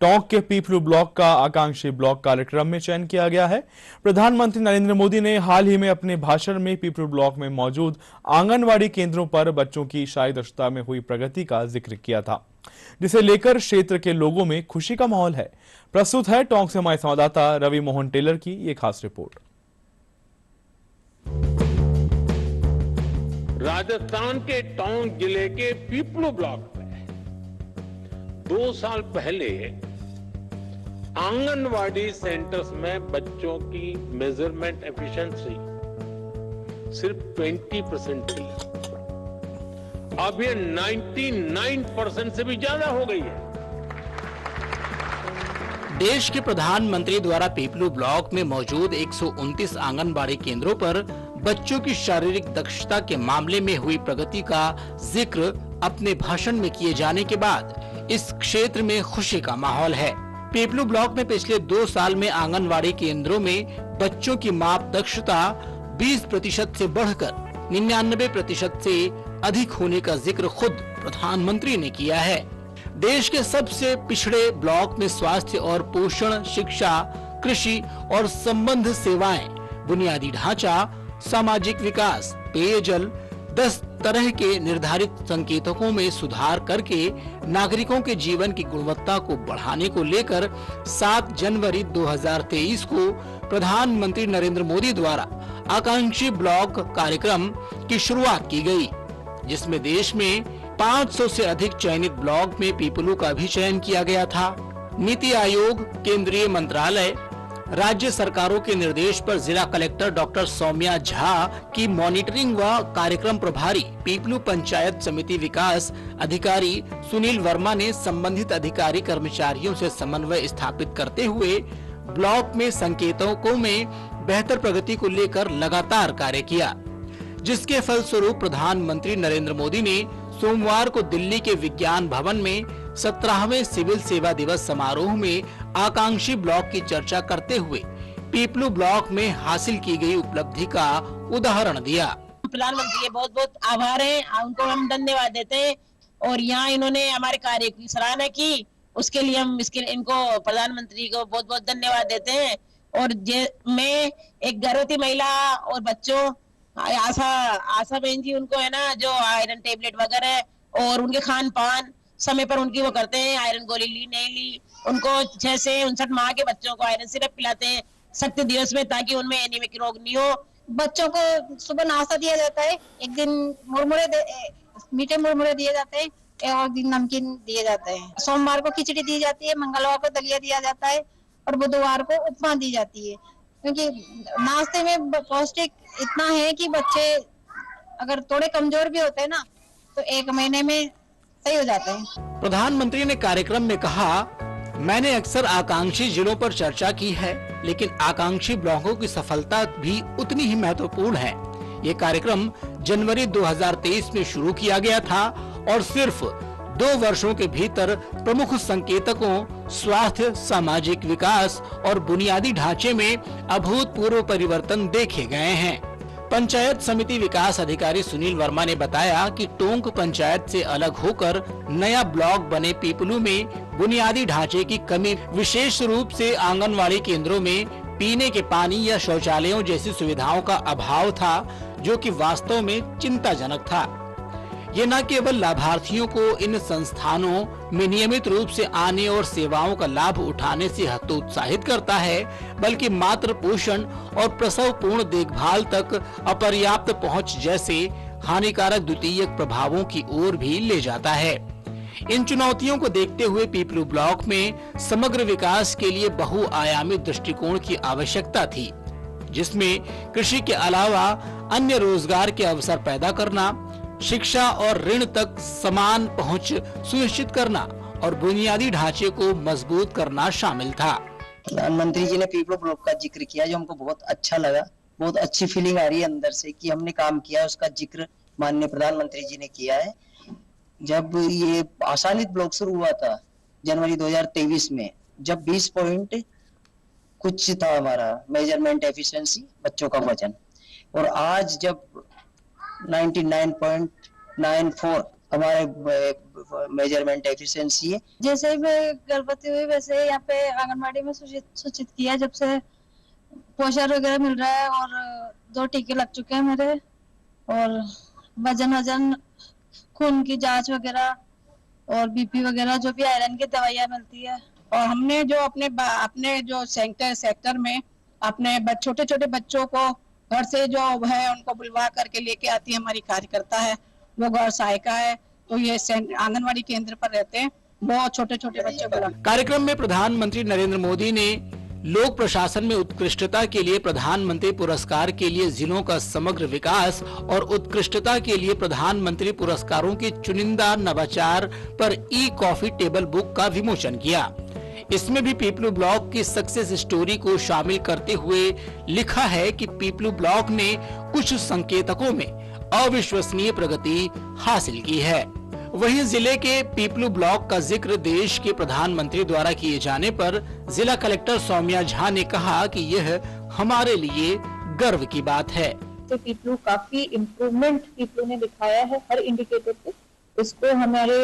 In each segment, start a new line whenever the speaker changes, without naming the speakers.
टोंक के पीपलू ब्लॉक का आकांक्षी ब्लॉक कार्यक्रम में चयन किया गया है। प्रधानमंत्री नरेंद्र मोदी ने हाल ही में अपने भाषण में पीपलू ब्लॉक में मौजूद आंगनवाड़ी केंद्रों पर बच्चों की शाही दक्षता में हुई प्रगति का जिक्र किया था, जिसे लेकर क्षेत्र के लोगों में खुशी का माहौल है। प्रस्तुत है टोंक से हमारे संवाददाता रवि मोहन टेलर की ये खास रिपोर्ट।
राजस्थान के टोंक जिले के पीपलू ब्लॉक में 2 साल पहले आंगनवाड़ी सेंटर्स में बच्चों की मेजरमेंट एफिशिएंसी सिर्फ 20% थी। अब ये 99% से भी ज्यादा हो गई है।
देश के प्रधानमंत्री द्वारा पीपलू ब्लॉक में मौजूद 129 आंगनबाड़ी केंद्रों पर बच्चों की शारीरिक दक्षता के मामले में हुई प्रगति का जिक्र अपने भाषण में किए जाने के बाद इस क्षेत्र में खुशी का माहौल है। पीपलू ब्लॉक में पिछले 2 साल में आंगनबाड़ी केंद्रों में बच्चों की माप दक्षता 20% से बढ़कर 99% से अधिक होने का जिक्र खुद प्रधानमंत्री ने किया है। देश के सबसे पिछड़े ब्लॉक में स्वास्थ्य और पोषण, शिक्षा, कृषि और संबंध सेवाएं, बुनियादी ढांचा, सामाजिक विकास, पेयजल 10 तरह के निर्धारित संकेतकों में सुधार करके नागरिकों के जीवन की गुणवत्ता को बढ़ाने को लेकर 7 जनवरी 2023 को प्रधानमंत्री नरेंद्र मोदी द्वारा आकांक्षी ब्लॉक कार्यक्रम की शुरुआत की गई, जिसमें देश में 500 से अधिक चयनित ब्लॉक में पीपलू का भी चयन किया गया था। नीति आयोग, केंद्रीय मंत्रालय, राज्य सरकारों के निर्देश पर जिला कलेक्टर डॉक्टर सौम्या झा की मॉनिटरिंग व कार्यक्रम प्रभारी पीपलू पंचायत समिति विकास अधिकारी सुनील वर्मा ने संबंधित अधिकारी कर्मचारियों से समन्वय स्थापित करते हुए ब्लॉक में संकेतकों में बेहतर प्रगति को लेकर लगातार कार्य किया, जिसके फलस्वरूप प्रधानमंत्री नरेंद्र मोदी ने सोमवार को दिल्ली के विज्ञान भवन में 17वें सिविल सेवा दिवस समारोह में आकांक्षी ब्लॉक की चर्चा करते हुए पीपलू ब्लॉक में हासिल की गई उपलब्धि का उदाहरण दिया।
प्रधानमंत्री के बहुत बहुत आभार है, उनको हम धन्यवाद देते हैं और यहाँ इन्होंने हमारे कार्य की सराहना की, उसके लिए हम इनको प्रधानमंत्री को बहुत बहुत धन्यवाद देते हैं। और मैं एक गर्भवती महिला और बच्चों आशा बहन जी, उनको है ना जो आयरन टेबलेट वगैरह और उनके खान पान समय पर उनकी वो करते हैं, आयरन गोली ली नहीं ली, उनको 6 से 59 माह के बच्चों को आयरन सिरप पिलाते हैं शक्ति दिवस में, ताकि उनमें एनीमिक रोग नहीं हो।
बच्चों को सुबह नाश्ता दिया जाता है, एक दिन मीठे मुरमुरे दिए जाते हैं और दिन नमकीन दिए जाते हैं। सोमवार को खिचड़ी दी जाती है, मंगलवार को दलिया दिया जाता है और बुधवार को उपमा दी जाती है, क्योंकि नाश्ते में पौष्टिक इतना है कि बच्चे अगर थोड़े कमजोर भी होते हैं ना तो 1 महीने में सही हो जाते हैं।
प्रधानमंत्री ने कार्यक्रम में कहा, मैंने अक्सर आकांक्षी जिलों पर चर्चा की है, लेकिन आकांक्षी ब्लॉकों की सफलता भी उतनी ही महत्वपूर्ण है। ये कार्यक्रम जनवरी 2023 में शुरू किया गया था और सिर्फ 2 वर्षों के भीतर प्रमुख संकेतकों, स्वास्थ्य, सामाजिक विकास और बुनियादी ढांचे में अभूतपूर्व परिवर्तन देखे गए हैं। पंचायत समिति विकास अधिकारी सुनील वर्मा ने बताया कि टोंक पंचायत से अलग होकर नया ब्लॉक बने पीपलू में बुनियादी ढांचे की कमी, विशेष रूप से आंगनवाड़ी केंद्रों में पीने के पानी या शौचालयों जैसी सुविधाओं का अभाव था, जो कि वास्तव में चिंताजनक था। ये न केवल लाभार्थियों को इन संस्थानों में नियमित रूप से आने और सेवाओं का लाभ उठाने से हतोत्साहित करता है, बल्कि मातृ पोषण और प्रसव पूर्ण देखभाल तक अपर्याप्त पहुंच जैसे हानिकारक द्वितीयक प्रभावों की ओर भी ले जाता है। इन चुनौतियों को देखते हुए पीपलू ब्लॉक में समग्र विकास के लिए बहुआयामी दृष्टिकोण की आवश्यकता थी, जिसमें कृषि के अलावा अन्य रोजगार के अवसर पैदा करना, शिक्षा और ऋण तक समान पहुंच सुनिश्चित करना और बुनियादी ढांचे को मजबूत करना शामिल था।
प्रधानमंत्री जी ने पीपलू ब्लॉक का जिक्र किया, जो हमको बहुत अच्छा लगा। बहुत अच्छी फीलिंग आ रही है अंदर से कि हमने काम किया, उसका जिक्र माननीय प्रधानमंत्री जी ने किया है। जब ये आसानित ब्लॉक शुरू हुआ था जनवरी 2023 में, जब 20 पॉइंट कुछ था हमारा मेजरमेंट एफिशिएंसी बच्चों का वजन, और आज जब 99.94 हमारे मेजरमेंट एफिशिएंसी है।
जैसे ही मैं गर्भवती हुई वैसे यहाँ पे आंगनबाड़ी में सूचित किया, जब से पोषण वगैरह मिल रहा है और 2 टीके लग चुके हैं मेरे, और वजन खून की जांच वगैरह और बीपी वगैरह जो भी आयरन की दवाइयाँ मिलती है।
और हमने जो अपने जो सेक्टर में अपने छोटे छोटे बच्चों को घर से जो है उनको बुलवा करके लेके आती है हमारी कार्यकर्ता है, वो घर सहायिका है, तो ये आंगनवाड़ी केंद्र पर रहते हैं, बहुत छोटे छोटे बच्चों को।
कार्यक्रम में प्रधानमंत्री नरेंद्र मोदी ने लोक प्रशासन में उत्कृष्टता के लिए प्रधानमंत्री पुरस्कार के लिए जिलों का समग्र विकास और उत्कृष्टता के लिए प्रधानमंत्री पुरस्कारों के चुनिंदा नवाचार पर ई कॉफी टेबल बुक का विमोचन किया। इसमें भी पीपलू ब्लॉक की सक्सेस स्टोरी को शामिल करते हुए लिखा है कि पीपलू ब्लॉक ने कुछ संकेतकों में अविश्वसनीय प्रगति हासिल की है। वहीं जिले के पीपलू ब्लॉक का जिक्र देश के प्रधानमंत्री द्वारा किए जाने पर जिला कलेक्टर सौम्या झा ने कहा कि यह हमारे लिए गर्व की बात है।
तो पीपलू काफी इम्प्रूवमेंट पीपलू ने दिखाया है हर इंडिकेटर पे। इसको हमारे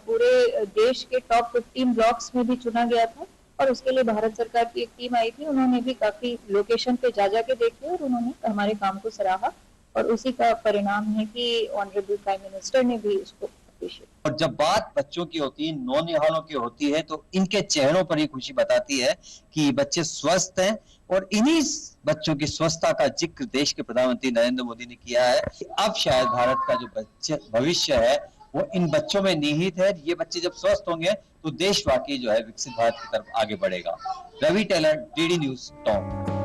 पूरे देश के टॉप 15 ब्लॉक्स में भी चुना गया था, और उसके लिए भारत सरकार की एक टीम आई थी, उन्होंने भी काफी लोकेशन पे जा के देखे और उन्होंने हमारे काम को सराहा, और उसी का परिणाम है कि ऑनरेबल प्राइम मिनिस्टर ने भी इसको।
और जब बात बच्चों की होती है, नौनिहालों की होती है, तो इनके चेहरों पर ही खुशी बताती है कि बच्चे स्वस्थ हैं, और इन्हीं बच्चों की स्वस्थता का जिक्र देश के प्रधानमंत्री नरेंद्र मोदी ने किया है। अब शायद भारत का जो भविष्य है वो इन बच्चों में निहित है। ये बच्चे जब स्वस्थ होंगे तो देश वाकई जो है विकसित भारत की तरफ आगे बढ़ेगा। Ravi Taylor, DD News, top.